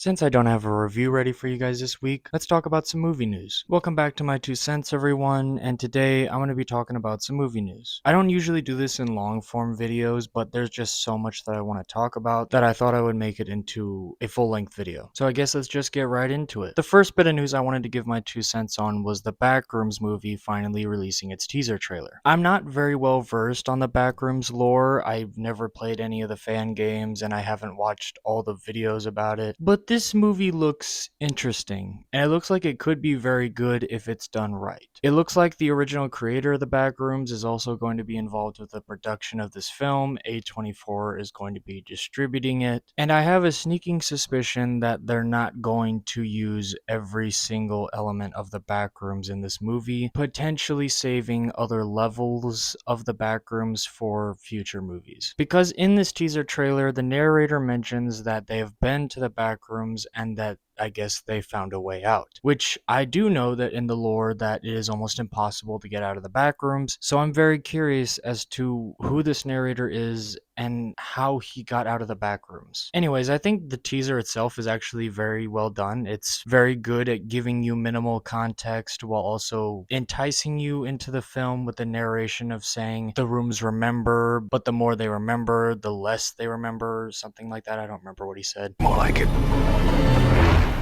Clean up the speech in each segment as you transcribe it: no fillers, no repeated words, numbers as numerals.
Since I don't have a review ready for you guys this week, let's talk about some movie news. Welcome back to my 2 cents, everyone, and today I'm going to be talking about some movie news. I don't usually do this in long form videos, but there's just so much that I want to talk about that I thought I would make it into a full length video. So I guess let's just get right into it. The first bit of news I wanted to give my 2 cents on was the Backrooms movie finally releasing its teaser trailer. I'm not very well versed on the Backrooms lore. I've never played any of the fan games and I haven't watched all the videos about it, but this movie looks interesting, and it looks like it could be very good if it's done right. It looks like the original creator of the Backrooms is also going to be involved with the production of this film. A24 is going to be distributing it, and I have a sneaking suspicion that they're not going to use every single element of the Backrooms in this movie, potentially saving other levels of the Backrooms for future movies. Because in this teaser trailer, the narrator mentions that they have been to the Backrooms and that I guess they found a way out. Which I do know that in the lore that it is almost impossible to get out of the back rooms, so I'm very curious as to who this narrator is and how he got out of the back rooms. Anyways, I think the teaser itself is actually very well done. It's very good at giving you minimal context while also enticing you into the film with the narration of saying the rooms remember, but the more they remember, the less they remember, something like that. I don't remember what he said. More like it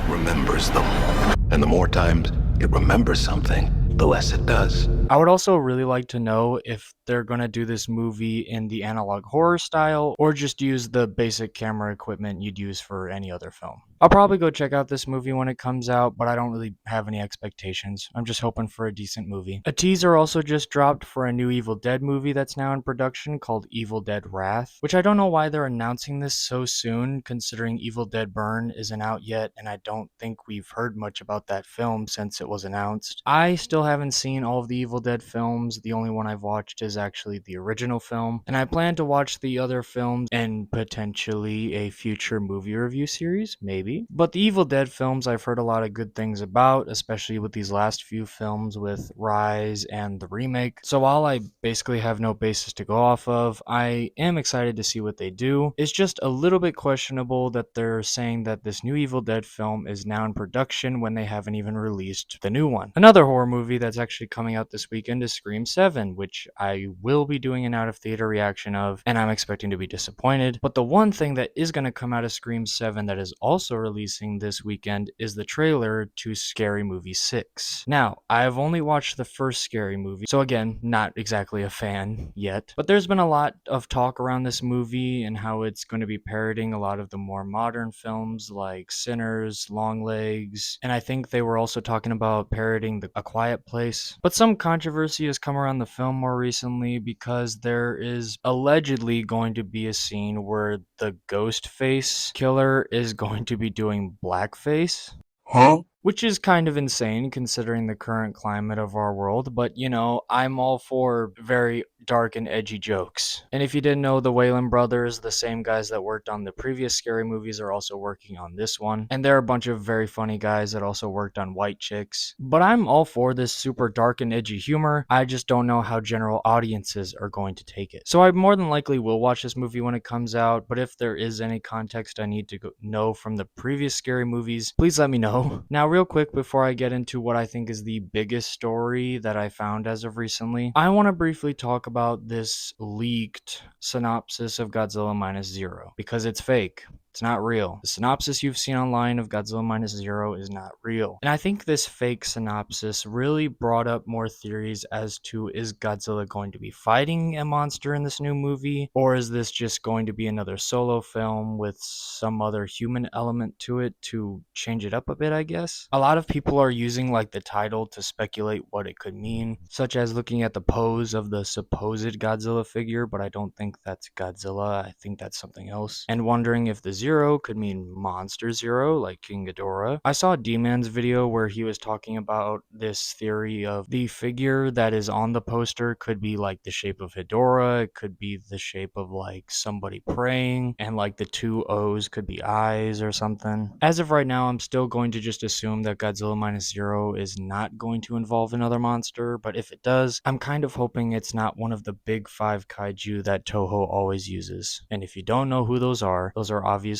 remembers them. And the more times it remembers something, the less it does. I would also really like to know if they're going to do this movie in the analog horror style or just use the basic camera equipment you'd use for any other film. I'll probably go check out this movie when it comes out, but I don't really have any expectations. I'm just hoping for a decent movie. A teaser also just dropped for a new Evil Dead movie that's now in production called Evil Dead Wrath, which I don't know why they're announcing this so soon considering Evil Dead Burn isn't out yet, and I don't think we've heard much about that film since it was announced. I still haven't seen all of the Evil Dead films. The only one I've watched is actually the original film, and I plan to watch the other films and potentially a future movie review series, maybe. But the Evil Dead films I've heard a lot of good things about, especially with these last few films with Rise and the remake. So while I basically have no basis to go off of, I am excited to see what they do. It's just a little bit questionable that they're saying that this new Evil Dead film is now in production when they haven't even released the new one. Another horror movie that's actually coming out this weekend is Scream 7, which I will be doing an out of theater reaction of, and I'm expecting to be disappointed. But the one thing that is going to come out of Scream 7 that is also releasing this weekend is the trailer to Scary Movie 6. Now, I have only watched the first Scary Movie, so again, not exactly a fan yet, but there's been a lot of talk around this movie and how it's going to be parodying a lot of the more modern films like Sinners, Longlegs, and I think they were also talking about parodying A Quiet Place. But some controversy has come around the film more recently because there is allegedly going to be a scene where the ghost face killer is going to be doing blackface. Huh? Which is kind of insane considering the current climate of our world, but I'm all for very dark and edgy jokes. And if you didn't know, the Wayland brothers, the same guys that worked on the previous Scary Movies, are also working on this one. And they're a bunch of very funny guys that also worked on White Chicks. But I'm all for this super dark and edgy humor. I just don't know how general audiences are going to take it. So I more than likely will watch this movie when it comes out, but if there is any context I need to know from the previous Scary Movies, please let me know. Now, real quick before I get into what I think is the biggest story that I found as of recently, I want to briefly talk about this leaked synopsis of Godzilla Minus Zero because it's fake. It's not real. The synopsis you've seen online of Godzilla Minus Zero is not real. And I think this fake synopsis really brought up more theories as to, is Godzilla going to be fighting a monster in this new movie? Or is this just going to be another solo film with some other human element to it to change it up a bit, I guess? A lot of people are using like the title to speculate what it could mean, such as looking at the pose of the supposed Godzilla figure, but I don't think that's Godzilla. I think that's something else. And wondering if the Zero could mean Monster Zero, like King Ghidorah. I saw D-Man's video where he was talking about this theory of the figure that is on the poster could be like the shape of Hedorah, it could be the shape of like somebody praying, and like the two O's could be eyes or something. As of right now, I'm still going to just assume that Godzilla Minus Zero is not going to involve another monster, but if it does, I'm kind of hoping it's not one of the big five kaiju that Toho always uses. And if you don't know who those are obviously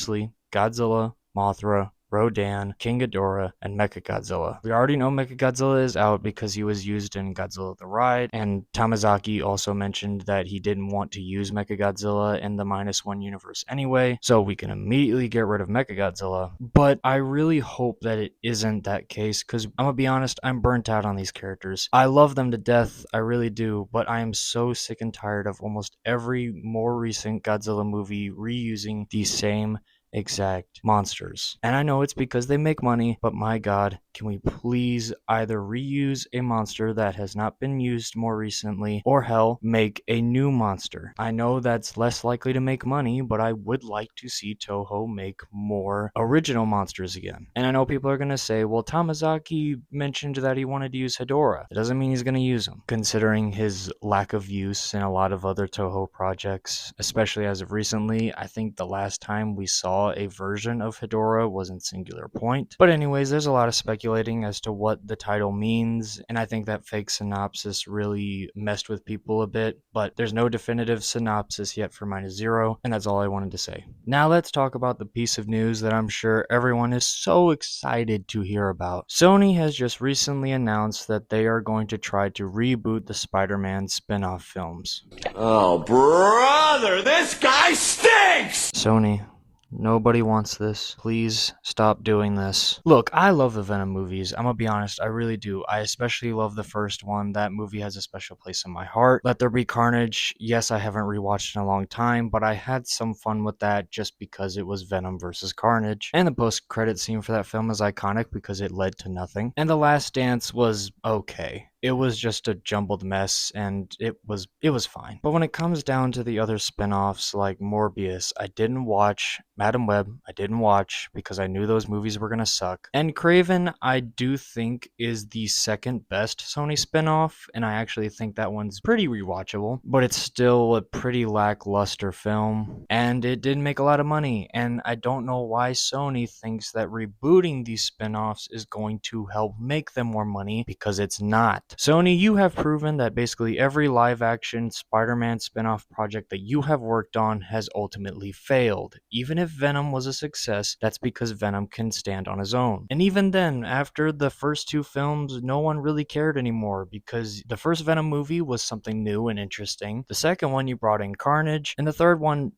Godzilla, Mothra, Rodan, King Ghidorah, and Mechagodzilla. We already know Mechagodzilla is out because he was used in Godzilla the Ride, and Tamazaki also mentioned that he didn't want to use Mechagodzilla in the -1 universe anyway, so we can immediately get rid of Mechagodzilla. But I really hope that it isn't that case, because I'm gonna be honest, I'm burnt out on these characters. I love them to death, I really do, but I am so sick and tired of almost every more recent Godzilla movie reusing the same exact monsters. And I know it's because they make money, but my god, can we please either reuse a monster that has not been used more recently, or hell, make a new monster? I know that's less likely to make money, but I would like to see Toho make more original monsters again. And I know people are gonna say, well, Tamazaki mentioned that he wanted to use Hedorah. It doesn't mean he's gonna use him, considering his lack of use in a lot of other Toho projects, especially as of recently. I think the last time we saw a version of Hedorah was in Singular Point. But anyways, there's a lot of speculating as to what the title means, and I think that fake synopsis really messed with people a bit, but there's no definitive synopsis yet for -0, and that's all I wanted to say. Now let's talk about the piece of news that I'm sure everyone is so excited to hear about. Sony has just recently announced that they are going to try to reboot the Spider-Man spin-off films. Oh, brother, this guy stinks! Sony, nobody wants this. Please stop doing this. Look, I love the Venom movies. I'm gonna be honest, I really do. I especially love the first one. That movie has a special place in my heart. Let There Be Carnage. Yes, I haven't rewatched in a long time, but I had some fun with that just because it was Venom versus Carnage. And the post-credit scene for that film is iconic because it led to nothing. And The Last Dance was okay. It was just a jumbled mess, and it was fine. But when it comes down to the other spin-offs like Morbius, I didn't watch. Madam Web, I didn't watch because I knew those movies were gonna suck. And Craven, I do think is the second best Sony spin-off, and I actually think that one's pretty rewatchable, but it's still a pretty lackluster film, and it didn't make a lot of money, and I don't know why Sony thinks that rebooting these spin-offs is going to help make them more money, because it's not. Sony, you have proven that basically every live-action Spider-Man spin-off project that you have worked on has ultimately failed. Even if Venom was a success, that's because Venom can stand on his own. And even then, after the first two films, no one really cared anymore, because the first Venom movie was something new and interesting. The second one, you brought in Carnage, and the third one,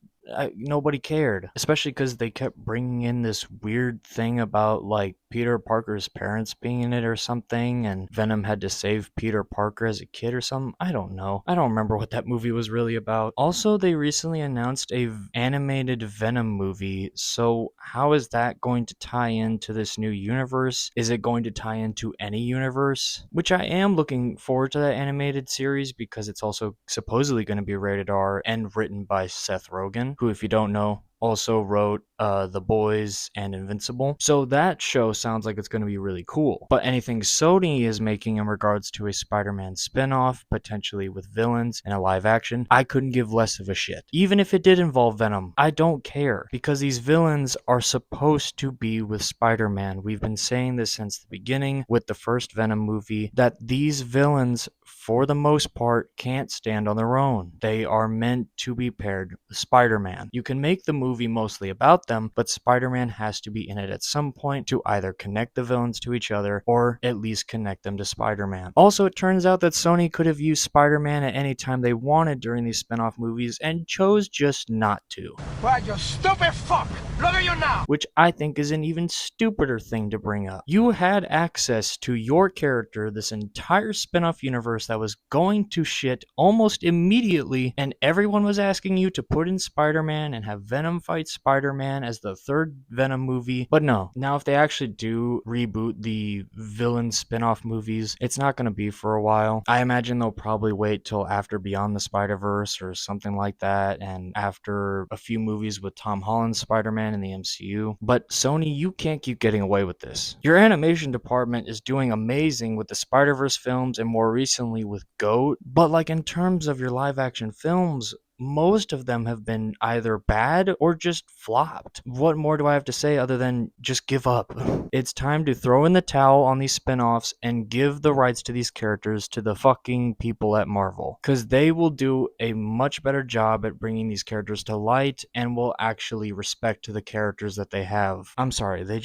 nobody cared, especially because they kept bringing in this weird thing about like Peter Parker's parents being in it or something, and Venom had to save Peter Parker as a kid or something. I don't know. I don't remember what that movie was really about. Also, they recently announced a animated Venom movie, so how is that going to tie into this new universe? Is it going to tie into any universe? Which I am looking forward to that animated series because it's also supposedly going to be rated R and written by Seth Rogen, who, if you don't know, also wrote The Boys and Invincible. So that show sounds like it's going to be really cool. But anything Sony is making in regards to a Spider-Man spin-off, potentially with villains and a live action, I couldn't give less of a shit. Even if it did involve Venom, I don't care, because these villains are supposed to be with Spider-Man. We've been saying this since the beginning with the first Venom movie, that these villains, for the most part, can't stand on their own. They are meant to be paired with Spider-Man. You can make the movie mostly about them, but Spider-Man has to be in it at some point to either connect the villains to each other or at least connect them to Spider-Man. Also, it turns out that Sony could have used Spider-Man at any time they wanted during these spin-off movies and chose just not to. Why, you stupid fuck! Look at you now! Which I think is an even stupider thing to bring up. You had access to your character, this entire spin-off universe that was going to shit almost immediately, and everyone was asking you to put in Spider-Man and have Venom fight Spider-Man as the third Venom movie. But no, now if they actually do reboot the villain spin-off movies, it's not going to be for a while. I imagine they'll probably wait till after Beyond the Spider-Verse or something like that, and after a few movies with Tom Holland's Spider-Man in the MCU. But Sony, you can't keep getting away with this. Your animation department is doing amazing with the Spider-Verse films and more recently with GOAT, but like in terms of your live action films, most of them have been either bad or just flopped. What more do I have to say other than just give up? It's time to throw in the towel on these spin-offs and give the rights to these characters to the fucking people at Marvel, because they will do a much better job at bringing these characters to light and will actually respect the characters that they have. I'm sorry, they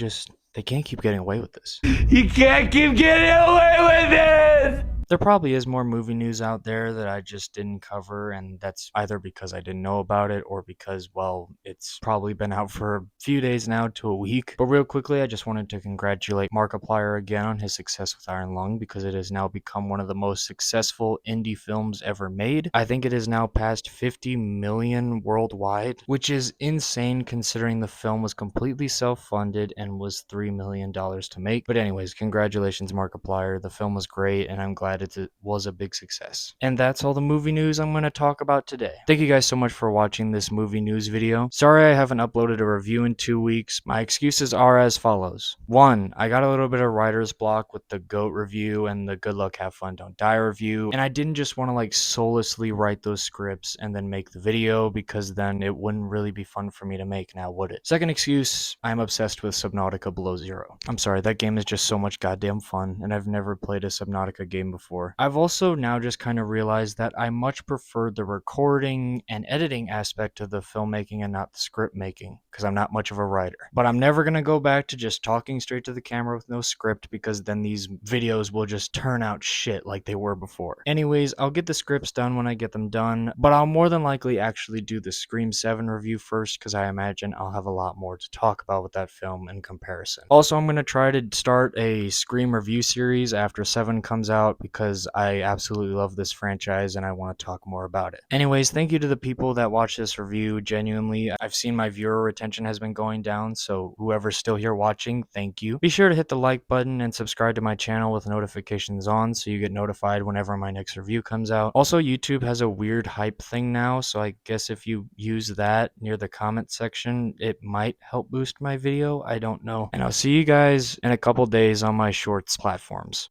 can't keep getting away with this. You can't keep getting away with it! There probably is more movie news out there that I just didn't cover, and that's either because I didn't know about it or because, well, it's probably been out for a few days now to a week. But real quickly, I just wanted to congratulate Markiplier again on his success with Iron Lung, because it has now become one of the most successful indie films ever made. I think it is now past 50 million worldwide, which is insane considering the film was completely self-funded and was $3 million to make. But anyways, congratulations Markiplier. The film was great, and I'm glad it was a big success. And that's all the movie news I'm going to talk about today. Thank you guys so much for watching this movie news video. Sorry I haven't uploaded a review in 2 weeks. My excuses are as follows. 1, I got a little bit of writer's block with the GOAT review and the Good Luck Have Fun Don't Die review, and I didn't just want to like soullessly write those scripts and then make the video, because then it wouldn't really be fun for me to make, now would it? Second excuse, I'm obsessed with Subnautica Below Zero. I'm sorry, that game is just so much goddamn fun, and I've never played a Subnautica game before. I've also now just kind of realized that I much prefer the recording and editing aspect of the filmmaking and not the script making, because I'm not much of a writer. But I'm never going to go back to just talking straight to the camera with no script, because then these videos will just turn out shit like they were before. Anyways, I'll get the scripts done when I get them done, but I'll more than likely actually do the Scream 7 review first, because I imagine I'll have a lot more to talk about with that film in comparison. Also, I'm going to try to start a Scream review series after 7 comes out, because I absolutely love this franchise and I want to talk more about it. Anyways, thank you to the people that watch this review. Genuinely, I've seen my viewer retention has been going down, so whoever's still here watching, thank you. Be sure to hit the like button and subscribe to my channel with notifications on so you get notified whenever my next review comes out. Also, YouTube has a weird hype thing now, so I guess if you use that near the comment section, it might help boost my video. I don't know. And I'll see you guys in a couple days on my shorts platforms.